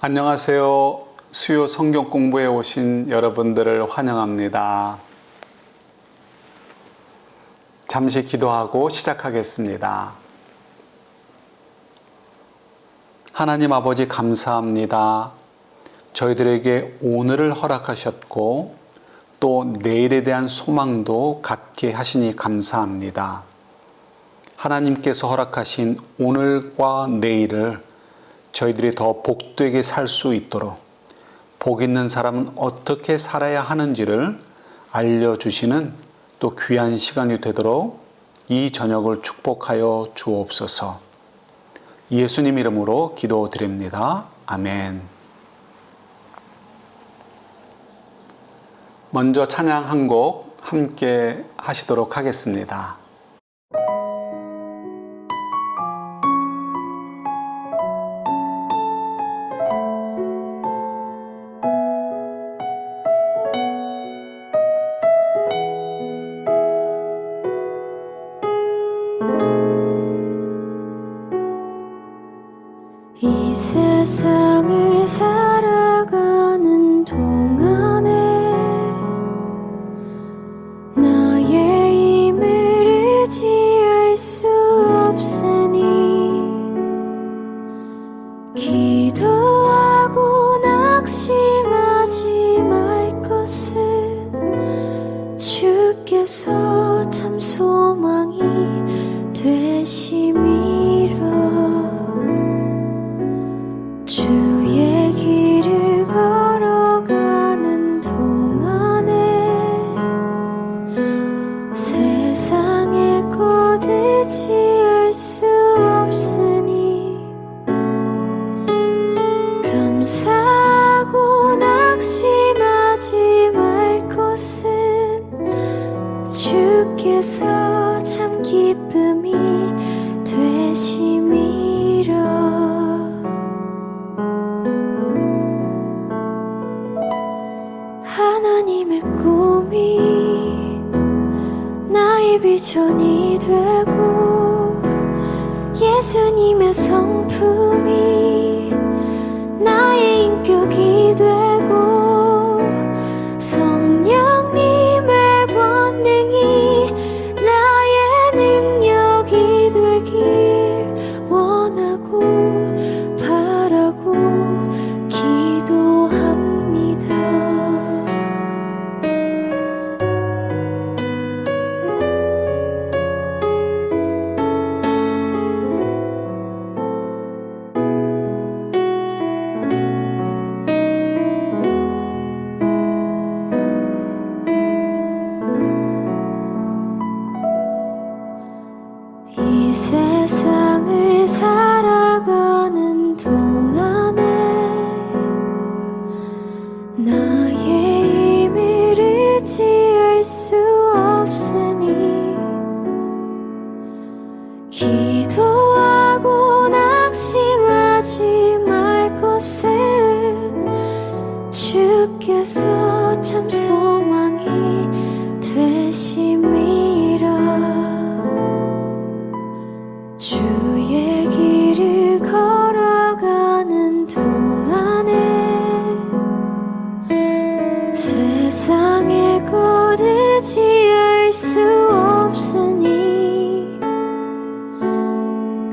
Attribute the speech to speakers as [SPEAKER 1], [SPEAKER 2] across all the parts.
[SPEAKER 1] 안녕하세요. 수요 성경 공부에 오신 여러분들을 환영합니다. 잠시 기도하고 시작하겠습니다. 하나님 아버지 감사합니다. 저희들에게 오늘을 허락하셨고 또 내일에 대한 소망도 갖게 하시니 감사합니다. 하나님께서 허락하신 오늘과 내일을 저희들이 더 복되게 살 수 있도록 복 있는 사람은 어떻게 살아야 하는지를 알려주시는 또 귀한 시간이 되도록 이 저녁을 축복하여 주옵소서. 예수님 이름으로 기도드립니다. 아멘. 먼저 찬양 한 곡 함께 하시도록 하겠습니다.
[SPEAKER 2] 이 세상을 살아가는 동안에 나의 힘을 의지할 수 없으니 기도하고 낙심하지 말 것은 주께서 참 소망이 되심이라. 주의 길을 걸어가는 동안에 세상의 것 의지할 수 없으니 감사하고 낙심하지 말 것은 주께서 참 기쁨이 되심이라. 하나님의 꿈이 나의 비전이 되고 예수님의 성품이 나의 인격이 되고 성령님의 권능이 나의 능력이 되길 원하고 바라고 기도합니다. 이 세상을 살아가는 동안에 나의 힘을 의지할 수 없으니 기도하고 낙심하지 말 것은 주께서 참 소망이 되심이라. 주의 길을 걸어가는 동안에 세상의 것 의지할 수 없으니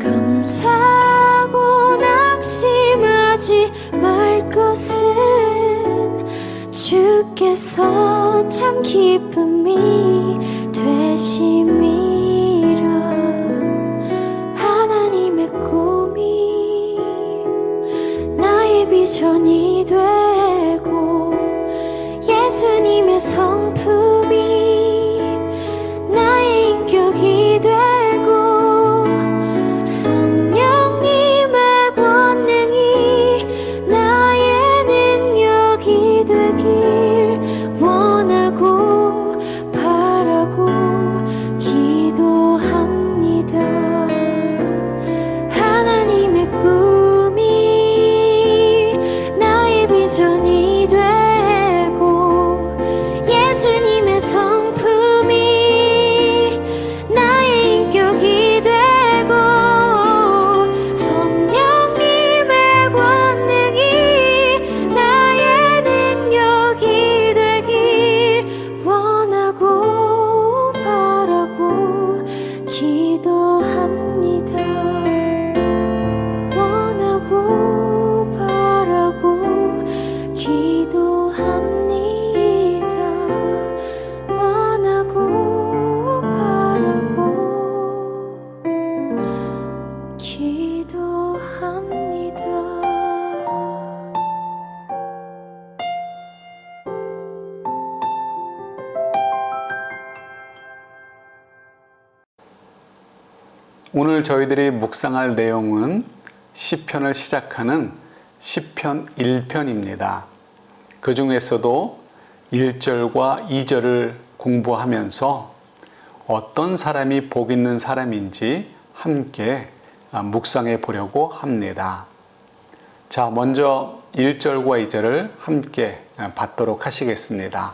[SPEAKER 2] 감사하고 낙심하지 말 것은 주께서 참 기쁨이 되심이라. 하나님의 꿈이 나의 비전이 되고 예수님의 성품이 나의 인격이 되고 성령님의 권능이 나의 능력이 되길 원하고
[SPEAKER 1] 오늘 저희들이 묵상할 내용은 시편을 시작하는 시편 1편입니다. 그 중에서도 1절과 2절을 공부하면서 어떤 사람이 복 있는 사람인지 함께 묵상해 보려고 합니다. 자, 먼저 1절과 2절을 함께 받도록 하시겠습니다.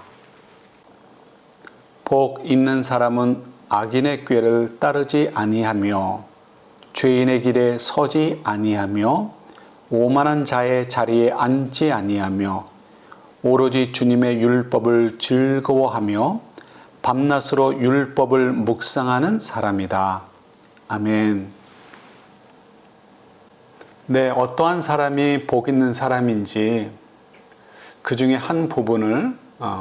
[SPEAKER 1] 복 있는 사람은 악인의 꾀를 따르지 아니하며 죄인의 길에 서지 아니하며 오만한 자의 자리에 앉지 아니하며 오로지 주님의 율법을 즐거워하며 밤낮으로 율법을 묵상하는 사람이다. 아멘. 네, 어떠한 사람이 복 있는 사람인지 그 중에 한 부분을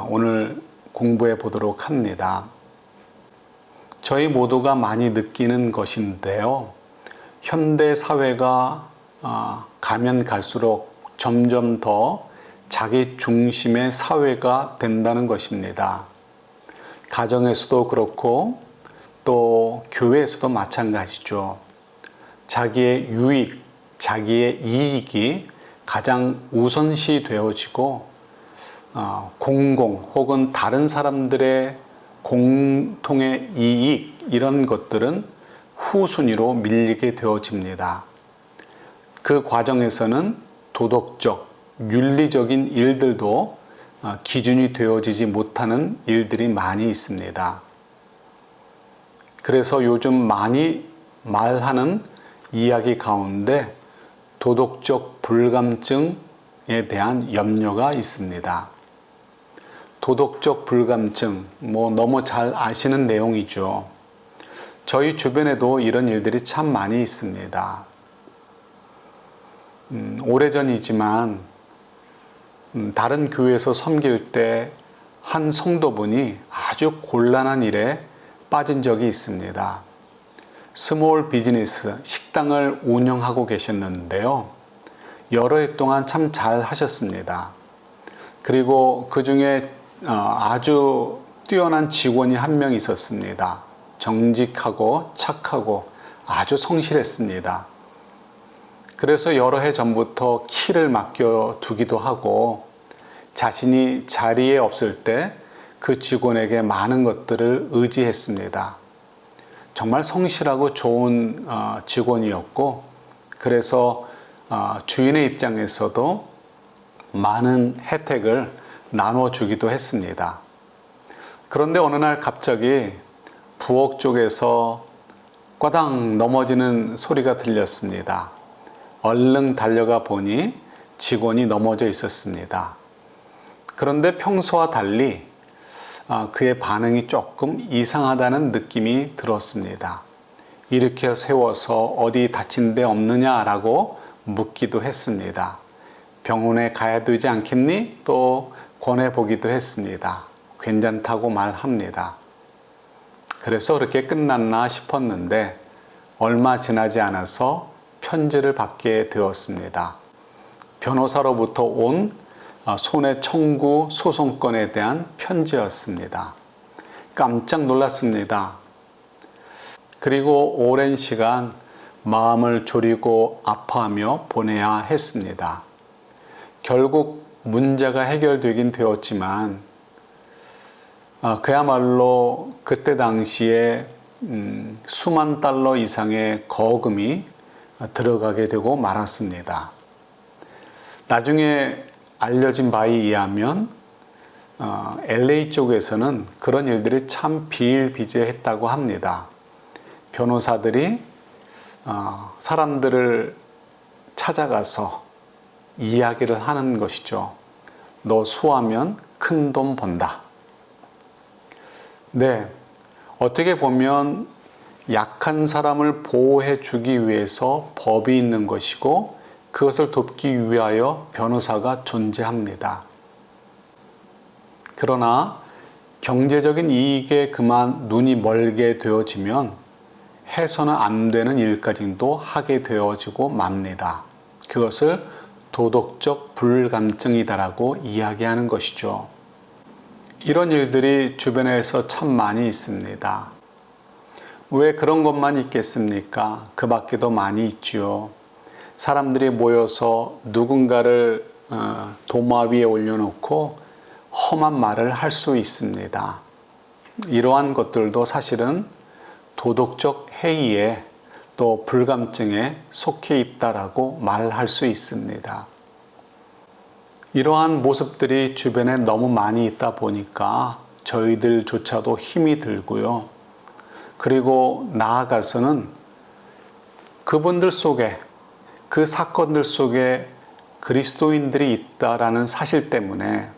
[SPEAKER 1] 오늘 공부해 보도록 합니다. 저희 모두가 많이 느끼는 것인데요. 현대 사회가 가면 갈수록 점점 더 자기 중심의 사회가 된다는 것입니다. 가정에서도 그렇고 또 교회에서도 마찬가지죠. 자기의 유익, 자기의 이익이 가장 우선시 되어지고 공공 혹은 다른 사람들의 공통의 이익 이런 것들은 후순위로 밀리게 되어집니다. 그 과정에서는 도덕적, 윤리적인 일들도 기준이 되어지지 못하는 일들이 많이 있습니다. 그래서 요즘 많이 말하는 이야기 가운데 도덕적 불감증에 대한 염려가 있습니다. 도덕적 불감증, 너무 잘 아시는 내용이죠. 저희 주변에도 이런 일들이 참 많이 있습니다. 오래전이지만 다른 교회에서 섬길 때 한 성도분이 아주 곤란한 일에 빠진 적이 있습니다. 스몰 비즈니스, 식당을 운영하고 계셨는데요. 여러 해 동안 참 잘 하셨습니다. 그리고 그 중에 아주 뛰어난 직원이 한 명 있었습니다. 정직하고 착하고 아주 성실했습니다. 그래서 여러 해 전부터 키를 맡겨두기도 하고 자신이 자리에 없을 때 그 직원에게 많은 것들을 의지했습니다. 정말 성실하고 좋은 직원이었고 그래서 주인의 입장에서도 많은 혜택을 나눠주기도 했습니다. 그런데 어느 날 갑자기 부엌 쪽에서 꽈당 넘어지는 소리가 들렸습니다. 얼른 달려가 보니 직원이 넘어져 있었습니다. 그런데 평소와 달리 그의 반응이 조금 이상하다는 느낌이 들었습니다. 일으켜 세워서 어디 다친 데 없느냐라고 묻기도 했습니다. 병원에 가야 되지 않겠니? 또 권해보기도 했습니다. 괜찮다고 말합니다. 그래서 그렇게 끝났나 싶었는데 얼마 지나지 않아서 편지를 받게 되었습니다. 변호사로부터 온 손해 청구 소송권에 대한 편지였습니다. 깜짝 놀랐습니다. 그리고 오랜 시간 마음을 졸이고 아파하며 보내야 했습니다. 결국 문제가 해결되긴 되었지만 그야말로 그때 당시에 수만 달러 이상의 거금이 들어가게 되고 말았습니다. 나중에 알려진 바에 의하면 LA 쪽에서는 그런 일들이 참 비일비재했다고 합니다. 변호사들이 사람들을 찾아가서 이야기를 하는 것이죠. 너 수하면 큰 돈 번다. 네, 어떻게 보면 약한 사람을 보호해 주기 위해서 법이 있는 것이고 그것을 돕기 위하여 변호사가 존재합니다. 그러나 경제적인 이익에 그만 눈이 멀게 되어지면 해서는 안 되는 일까지도 하게 되어지고 맙니다. 그것을 도덕적 불감증이다라고 이야기하는 것이죠. 이런 일들이 주변에서 참 많이 있습니다. 왜 그런 것만 있겠습니까? 그 밖에도 많이 있지요. 사람들이 모여서 누군가를 도마 위에 올려놓고 험한 말을 할 수 있습니다. 이러한 것들도 사실은 도덕적 해이에 또 불감증에 속해 있다라고 말할 수 있습니다. 이러한 모습들이 주변에 너무 많이 있다 보니까 저희들조차도 힘이 들고요. 그리고 나아가서는 그분들 속에, 그 사건들 속에 그리스도인들이 있다라는 사실 때문에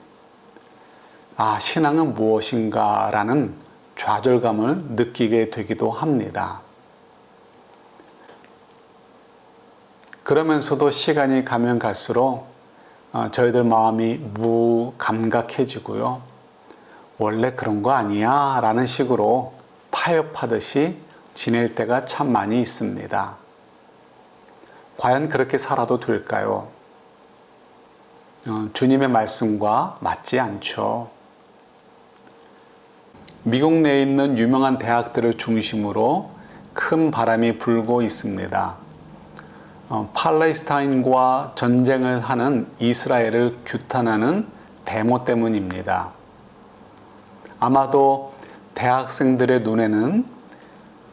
[SPEAKER 1] 신앙은 무엇인가라는 좌절감을 느끼게 되기도 합니다. 그러면서도 시간이 가면 갈수록 저희들 마음이 무감각해지고요. 원래 그런 거 아니야 라는 식으로 타협하듯이 지낼 때가 참 많이 있습니다. 과연 그렇게 살아도 될까요? 주님의 말씀과 맞지 않죠. 미국 내에 있는 유명한 대학들을 중심으로 큰 바람이 불고 있습니다. 팔레스타인과 전쟁을 하는 이스라엘을 규탄하는 데모 때문입니다. 아마도 대학생들의 눈에는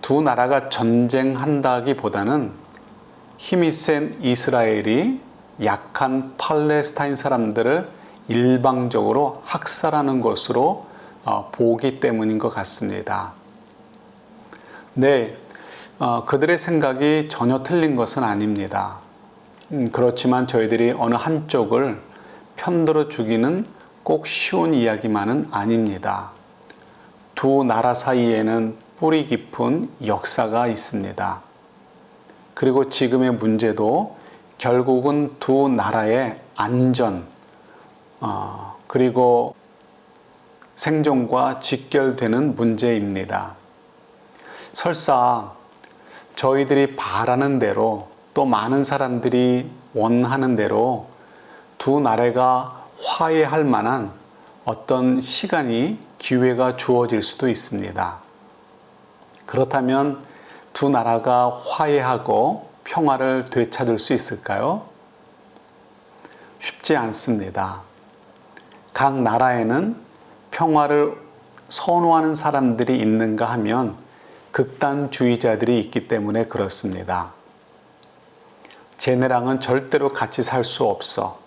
[SPEAKER 1] 두 나라가 전쟁한다기보다는 힘이 센 이스라엘이 약한 팔레스타인 사람들을 일방적으로 학살하는 것으로 보기 때문인 것 같습니다. 네, 그들의 생각이 전혀 틀린 것은 아닙니다. 그렇지만 저희들이 어느 한쪽을 편들어 주기는 꼭 쉬운 이야기만은 아닙니다. 두 나라 사이에는 뿌리 깊은 역사가 있습니다. 그리고 지금의 문제도 결국은 두 나라의 안전, 그리고 생존과 직결되는 문제입니다. 설사 저희들이 바라는 대로 또 많은 사람들이 원하는 대로 두 나라가 화해할 만한 어떤 시간이 기회가 주어질 수도 있습니다. 그렇다면 두 나라가 화해하고 평화를 되찾을 수 있을까요? 쉽지 않습니다. 각 나라에는 평화를 선호하는 사람들이 있는가 하면 극단주의자들이 있기 때문에 그렇습니다. 쟤네랑은 절대로 같이 살 수 없어.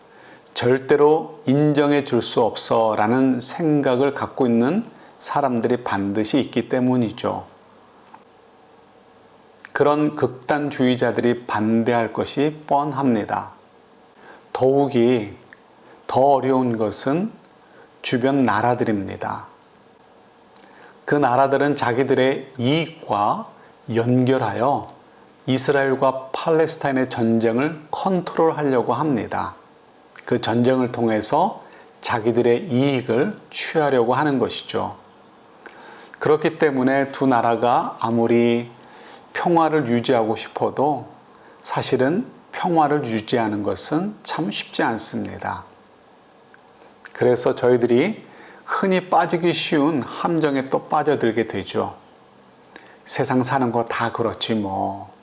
[SPEAKER 1] 절대로 인정해 줄 수 없어 라는 생각을 갖고 있는 사람들이 반드시 있기 때문이죠. 그런 극단주의자들이 반대할 것이 뻔합니다. 더욱이 더 어려운 것은 주변 나라들입니다. 그 나라들은 자기들의 이익과 연결하여 이스라엘과 팔레스타인의 전쟁을 컨트롤하려고 합니다. 그 전쟁을 통해서 자기들의 이익을 취하려고 하는 것이죠. 그렇기 때문에 두 나라가 아무리 평화를 유지하고 싶어도 사실은 평화를 유지하는 것은 참 쉽지 않습니다. 그래서 저희들이 흔히 빠지기 쉬운 함정에 또 빠져들게 되죠. 세상 사는 거 다 그렇지 뭐.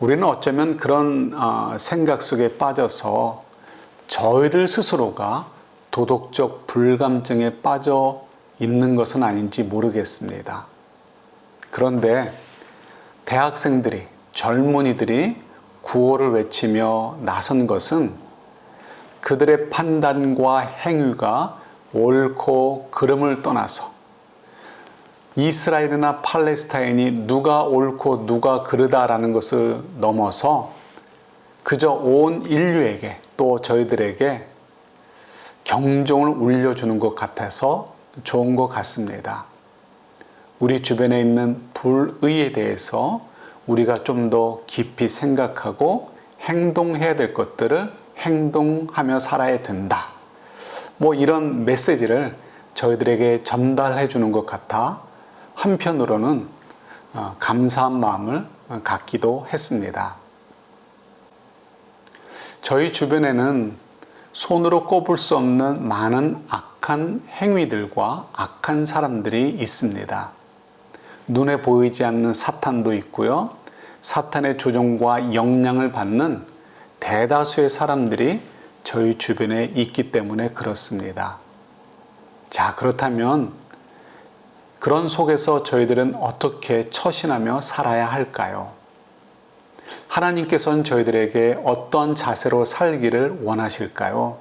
[SPEAKER 1] 우리는 어쩌면 그런 생각 속에 빠져서 저희들 스스로가 도덕적 불감증에 빠져 있는 것은 아닌지 모르겠습니다. 그런데 대학생들이, 젊은이들이 구호를 외치며 나선 것은 그들의 판단과 행위가 옳고 그름을 떠나서 이스라엘이나 팔레스타인이 누가 옳고 누가 그르다라는 것을 넘어서 그저 온 인류에게 또 저희들에게 경종을 울려주는 것 같아서 좋은 것 같습니다. 우리 주변에 있는 불의에 대해서 우리가 좀 더 깊이 생각하고 행동해야 될 것들을 행동하며 살아야 된다. 뭐 이런 메시지를 저희들에게 전달해 주는 것 같아 한편으로는 감사한 마음을 갖기도 했습니다. 저희 주변에는 손으로 꼽을 수 없는 많은 악한 행위들과 악한 사람들이 있습니다. 눈에 보이지 않는 사탄도 있고요. 사탄의 조종과 영향을 받는 대다수의 사람들이 저희 주변에 있기 때문에 그렇습니다. 자, 그렇다면 그런 속에서 저희들은 어떻게 처신하며 살아야 할까요? 하나님께서는 저희들에게 어떤 자세로 살기를 원하실까요?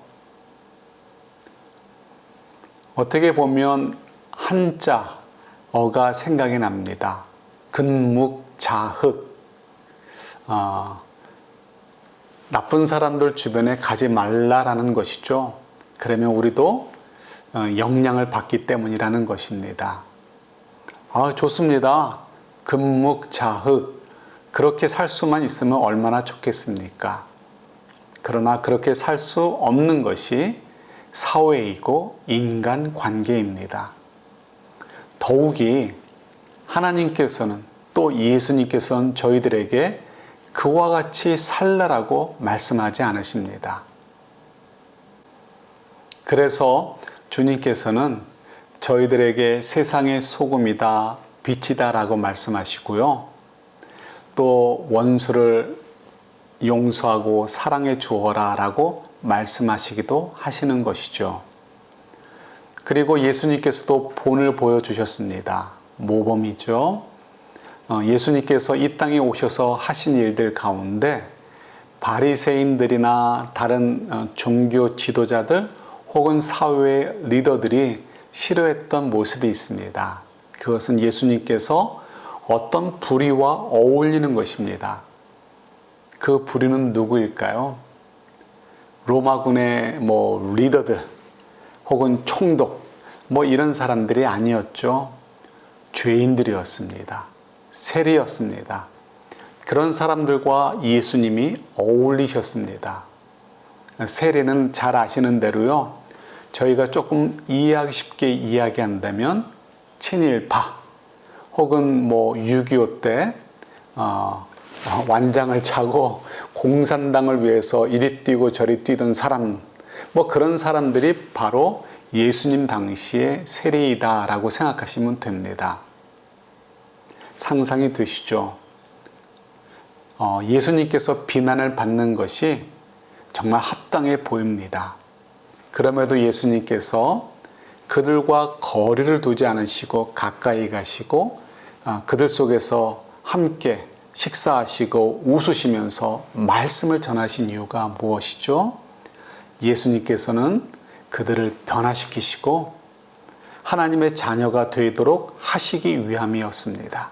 [SPEAKER 1] 어떻게 보면 한자, 어가 생각이 납니다. 근묵자흑. 나쁜 사람들 주변에 가지 말라라는 것이죠. 그러면 우리도 영향을 받기 때문이라는 것입니다. 좋습니다. 근묵자흑. 그렇게 살 수만 있으면 얼마나 좋겠습니까? 그러나 그렇게 살 수 없는 것이 사회이고 인간관계입니다. 더욱이 하나님께서는 또 예수님께서는 저희들에게 그와 같이 살라라고 말씀하지 않으십니다. 그래서 주님께서는 저희들에게 세상의 소금이다, 빛이다 라고 말씀하시고요. 또 원수를 용서하고 사랑해 주어라 라고 말씀하시기도 하시는 것이죠. 그리고 예수님께서도 본을 보여주셨습니다. 모범이죠. 예수님께서 이 땅에 오셔서 하신 일들 가운데 바리새인들이나 다른 종교 지도자들 혹은 사회 리더들이 싫어했던 모습이 있습니다. 그것은 예수님께서 어떤 부리와 어울리는 것입니다. 그 부리는 누구일까요? 로마군의 리더들 혹은 총독 이런 사람들이 아니었죠. 죄인들이었습니다. 세리였습니다. 그런 사람들과 예수님이 어울리셨습니다. 세리는 잘 아시는 대로요. 저희가 조금 이해하기 쉽게 이야기한다면 친일파 혹은 6.25 때 완장을 차고 공산당을 위해서 이리 뛰고 저리 뛰던 사람 그런 사람들이 바로 예수님 당시의 세리이다라고 생각하시면 됩니다. 상상이 되시죠? 예수님께서 비난을 받는 것이 정말 합당해 보입니다. 그럼에도 예수님께서 그들과 거리를 두지 않으시고 가까이 가시고 그들 속에서 함께 식사하시고 웃으시면서 말씀을 전하신 이유가 무엇이죠? 예수님께서는 그들을 변화시키시고 하나님의 자녀가 되도록 하시기 위함이었습니다.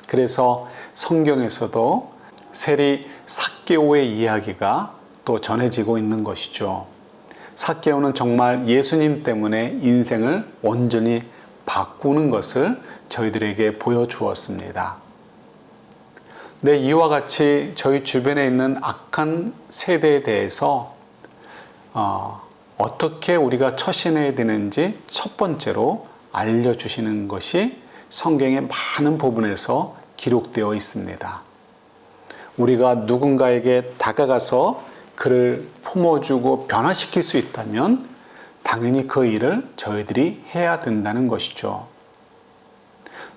[SPEAKER 1] 그래서 성경에서도 세리 삭개오의 이야기가 또 전해지고 있는 것이죠. 삭개오는 정말 예수님 때문에 인생을 온전히 바꾸는 것을 저희들에게 보여주었습니다. 네, 이와 같이 저희 주변에 있는 악한 세대에 대해서 어떻게 우리가 처신해야 되는지 첫 번째로 알려주시는 것이 성경의 많은 부분에서 기록되어 있습니다. 우리가 누군가에게 다가가서 그를 품어주고 변화시킬 수 있다면 당연히 그 일을 저희들이 해야 된다는 것이죠.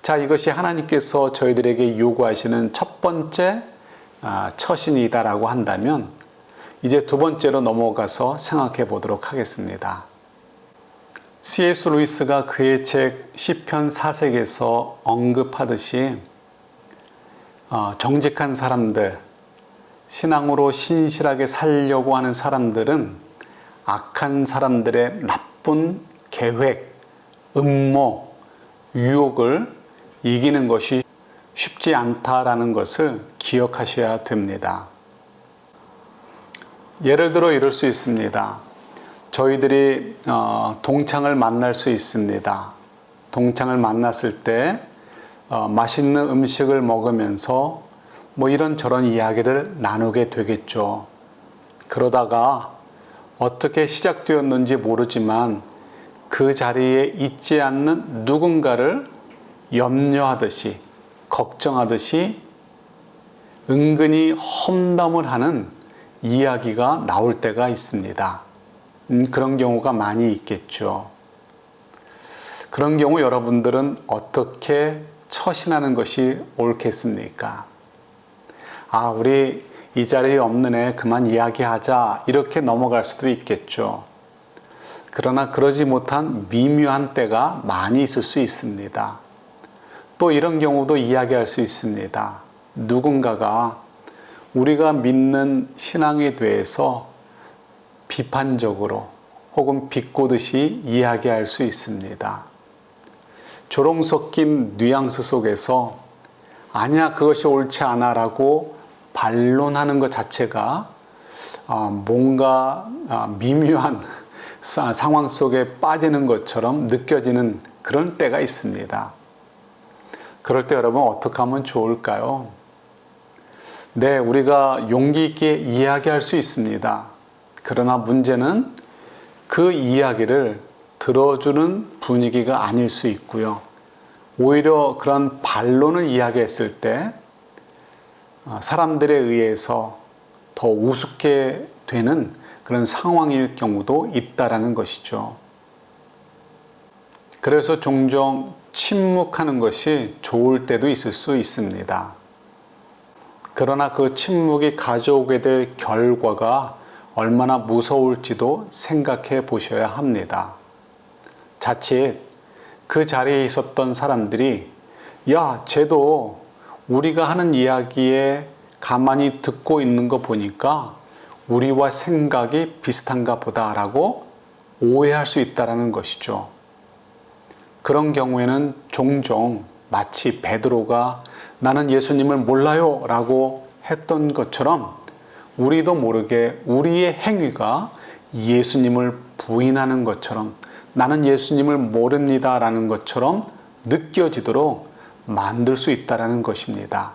[SPEAKER 1] 자, 이것이 하나님께서 저희들에게 요구하시는 첫 번째 처신이다라고 한다면 이제 두 번째로 넘어가서 생각해 보도록 하겠습니다. C.S. 루이스가 그의 책 시편 4색에서 언급하듯이 정직한 사람들, 신앙으로 신실하게 살려고 하는 사람들은 악한 사람들의 나쁜 계획, 음모, 유혹을 이기는 것이 쉽지 않다라는 것을 기억하셔야 됩니다. 예를 들어 이럴 수 있습니다. 저희들이 동창을 만날 수 있습니다. 동창을 만났을 때 맛있는 음식을 먹으면서 이런저런 이야기를 나누게 되겠죠. 그러다가 어떻게 시작되었는지 모르지만 그 자리에 있지 않는 누군가를 염려하듯이 걱정하듯이 은근히 험담을 하는 이야기가 나올 때가 있습니다. 그런 경우가 많이 있겠죠. 그런 경우 여러분들은 어떻게 처신하는 것이 옳겠습니까? 우리 이 자리에 없는 애 그만 이야기하자, 이렇게 넘어갈 수도 있겠죠. 그러나 그러지 못한 미묘한 때가 많이 있을 수 있습니다. 또 이런 경우도 이야기할 수 있습니다. 누군가가 우리가 믿는 신앙에 대해서 비판적으로 혹은 비꼬듯이 이야기할 수 있습니다. 조롱 섞인 뉘앙스 속에서 아니야, 그것이 옳지 않아 라고 반론하는 것 자체가 뭔가 미묘한 상황 속에 빠지는 것처럼 느껴지는 그런 때가 있습니다. 그럴 때 여러분 어떻게 하면 좋을까요? 네, 우리가 용기 있게 이야기할 수 있습니다. 그러나 문제는 그 이야기를 들어주는 분위기가 아닐 수 있고요. 오히려 그런 반론을 이야기했을 때 사람들에 의해서 더 우습게 되는 그런 상황일 경우도 있다라는 것이죠. 그래서 종종 침묵하는 것이 좋을 때도 있을 수 있습니다. 그러나 그 침묵이 가져오게 될 결과가 얼마나 무서울지도 생각해 보셔야 합니다. 자칫 그 자리에 있었던 사람들이 야, 쟤도 우리가 하는 이야기에 가만히 듣고 있는 거 보니까 우리와 생각이 비슷한가 보다라고 오해할 수 있다는 것이죠. 그런 경우에는 종종 마치 베드로가 나는 예수님을 몰라요 라고 했던 것처럼 우리도 모르게 우리의 행위가 예수님을 부인하는 것처럼 나는 예수님을 모릅니다 라는 것처럼 느껴지도록 만들 수 있다는 것입니다.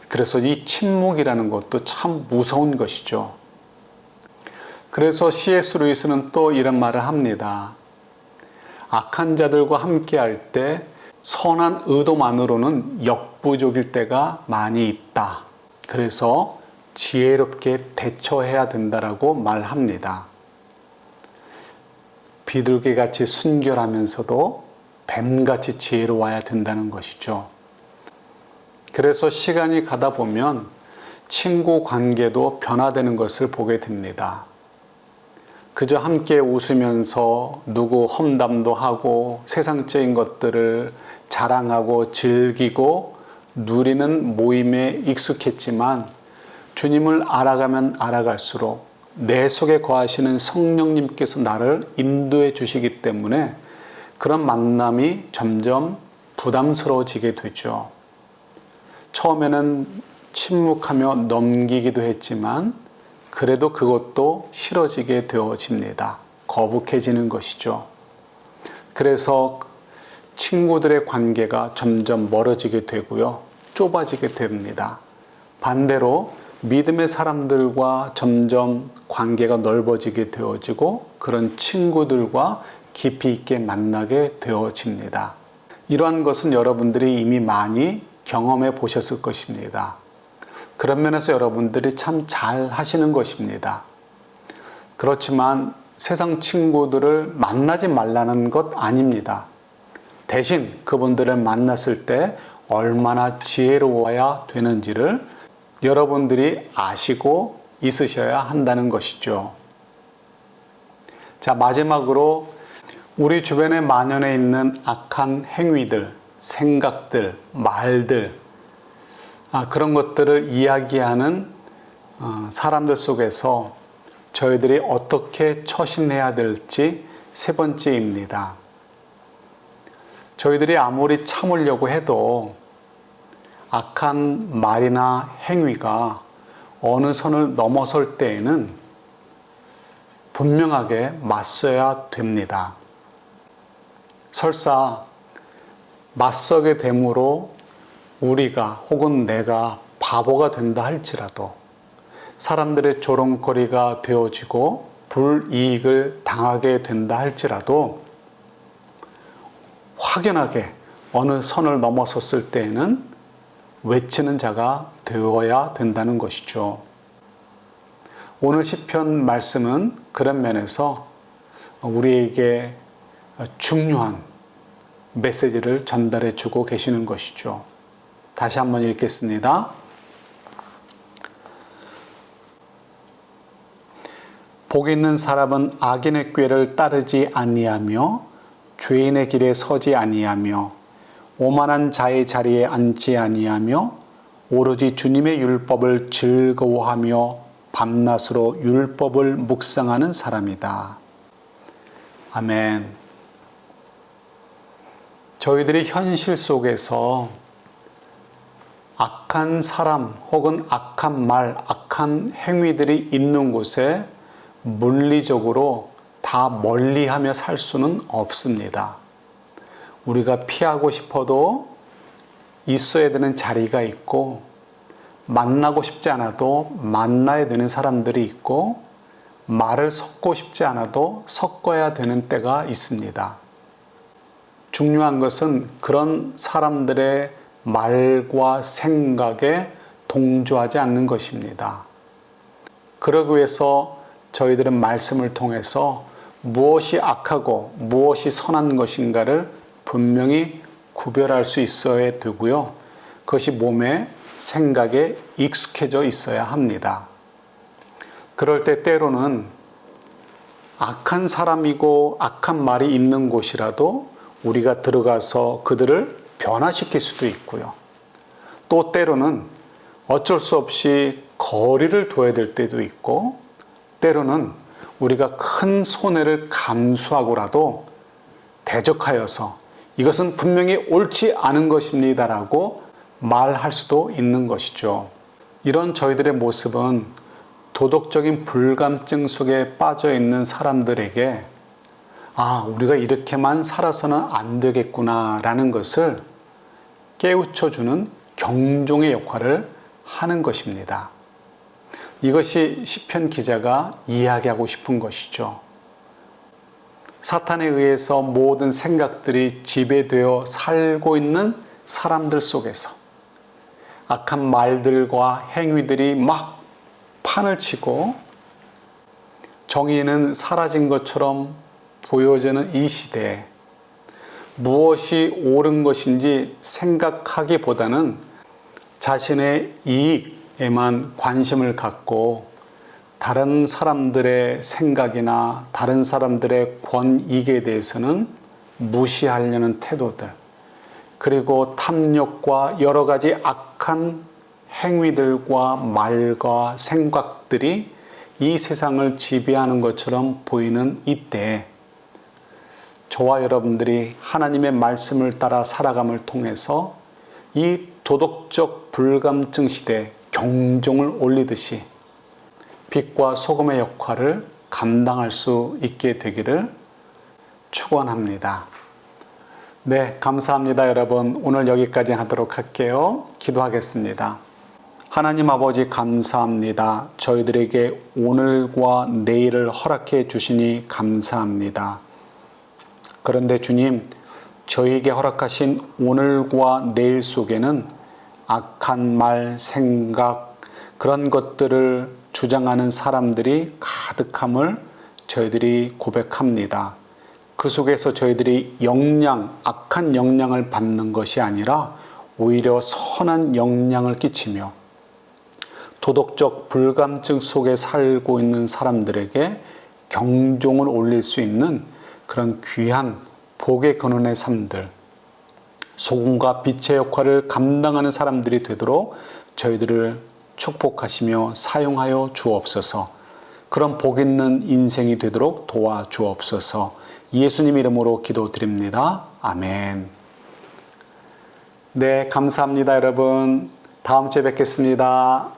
[SPEAKER 1] 그래서 이 침묵이라는 것도 참 무서운 것이죠. 그래서 C.S. 루이스는 또 이런 말을 합니다. 악한 자들과 함께 할 때 선한 의도만으로는 역부족일 때가 많이 있다. 그래서 지혜롭게 대처해야 된다라고 말합니다. 비둘기같이 순결하면서도 뱀같이 지혜로워야 된다는 것이죠. 그래서 시간이 가다 보면 친구 관계도 변화되는 것을 보게 됩니다. 그저 함께 웃으면서 누구 험담도 하고 세상적인 것들을 자랑하고 즐기고 누리는 모임에 익숙했지만 주님을 알아가면 알아갈수록 내 속에 거하시는 성령님께서 나를 인도해 주시기 때문에 그런 만남이 점점 부담스러워지게 되죠. 처음에는 침묵하며 넘기기도 했지만 그래도 그것도 싫어지게 되어집니다. 거북해지는 것이죠. 그래서 친구들의 관계가 점점 멀어지게 되고요. 좁아지게 됩니다. 반대로 믿음의 사람들과 점점 관계가 넓어지게 되어지고 그런 친구들과 깊이 있게 만나게 되어집니다. 이러한 것은 여러분들이 이미 많이 경험해 보셨을 것입니다. 그런 면에서 여러분들이 참 잘 하시는 것입니다. 그렇지만 세상 친구들을 만나지 말라는 것 아닙니다. 대신 그분들을 만났을 때 얼마나 지혜로워야 되는지를 여러분들이 아시고 있으셔야 한다는 것이죠. 자, 마지막으로 우리 주변에 만연해 있는 악한 행위들, 생각들, 말들, 그런 것들을 이야기하는 사람들 속에서 저희들이 어떻게 처신해야 될지 세 번째입니다. 저희들이 아무리 참으려고 해도 악한 말이나 행위가 어느 선을 넘어설 때에는 분명하게 맞서야 됩니다. 설사 맞서게 됨으로 우리가 혹은 내가 바보가 된다 할지라도 사람들의 조롱거리가 되어지고 불이익을 당하게 된다 할지라도 확연하게 어느 선을 넘어섰을 때에는 외치는 자가 되어야 된다는 것이죠. 오늘 시편 말씀은 그런 면에서 우리에게 중요한 메시지를 전달해 주고 계시는 것이죠. 다시 한번 읽겠습니다. 복 있는 사람은 악인의 꾀를 따르지 아니하며 죄인의 길에 서지 아니하며 오만한 자의 자리에 앉지 아니하며 오로지 주님의 율법을 즐거워하며 밤낮으로 율법을 묵상하는 사람이다. 아멘. 저희들이 현실 속에서 악한 사람 혹은 악한 말, 악한 행위들이 있는 곳에 물리적으로 다 멀리하며 살 수는 없습니다. 우리가 피하고 싶어도 있어야 되는 자리가 있고, 만나고 싶지 않아도 만나야 되는 사람들이 있고, 말을 섞고 싶지 않아도 섞어야 되는 때가 있습니다. 중요한 것은 그런 사람들의 말과 생각에 동조하지 않는 것입니다. 그러기 위해서 저희들은 말씀을 통해서 무엇이 악하고 무엇이 선한 것인가를 분명히 구별할 수 있어야 되고요. 그것이 몸에 생각에 익숙해져 있어야 합니다. 그럴 때 때로는 악한 사람이고 악한 말이 있는 곳이라도 우리가 들어가서 그들을 변화시킬 수도 있고요. 또 때로는 어쩔 수 없이 거리를 둬야 될 때도 있고, 때로는 우리가 큰 손해를 감수하고라도 대적하여서 이것은 분명히 옳지 않은 것입니다라고 말할 수도 있는 것이죠. 이런 저희들의 모습은 도덕적인 불감증 속에 빠져 있는 사람들에게 우리가 이렇게만 살아서는 안 되겠구나라는 것을 깨우쳐주는 경종의 역할을 하는 것입니다. 이것이 시편 기자가 이야기하고 싶은 것이죠. 사탄에 의해서 모든 생각들이 지배되어 살고 있는 사람들 속에서 악한 말들과 행위들이 막 판을 치고 정의는 사라진 것처럼 보여지는 이 시대에 무엇이 옳은 것인지 생각하기보다는 자신의 이익에만 관심을 갖고 다른 사람들의 생각이나 다른 사람들의 권익에 대해서는 무시하려는 태도들, 그리고 탐욕과 여러 가지 악한 행위들과 말과 생각들이 이 세상을 지배하는 것처럼 보이는 이때에 저와 여러분들이 하나님의 말씀을 따라 살아감을 통해서 이 도덕적 불감증 시대에 경종을 울리듯이 빛과 소금의 역할을 감당할 수 있게 되기를 축원합니다. 네, 감사합니다, 여러분. 오늘 여기까지 하도록 할게요. 기도하겠습니다. 하나님 아버지 감사합니다. 저희들에게 오늘과 내일을 허락해 주시니 감사합니다. 그런데 주님, 저희에게 허락하신 오늘과 내일 속에는 악한 말, 생각, 그런 것들을 주장하는 사람들이 가득함을 저희들이 고백합니다. 그 속에서 저희들이 악한 영향을 받는 것이 아니라 오히려 선한 영향을 끼치며 도덕적 불감증 속에 살고 있는 사람들에게 경종을 울릴 수 있는 그런 귀한 복의 근원의 삶들, 소금과 빛의 역할을 감당하는 사람들이 되도록 저희들을 축복하시며 사용하여 주옵소서. 그런 복 있는 인생이 되도록 도와주옵소서. 예수님 이름으로 기도드립니다. 아멘. 네, 감사합니다, 여러분. 다음 주에 뵙겠습니다.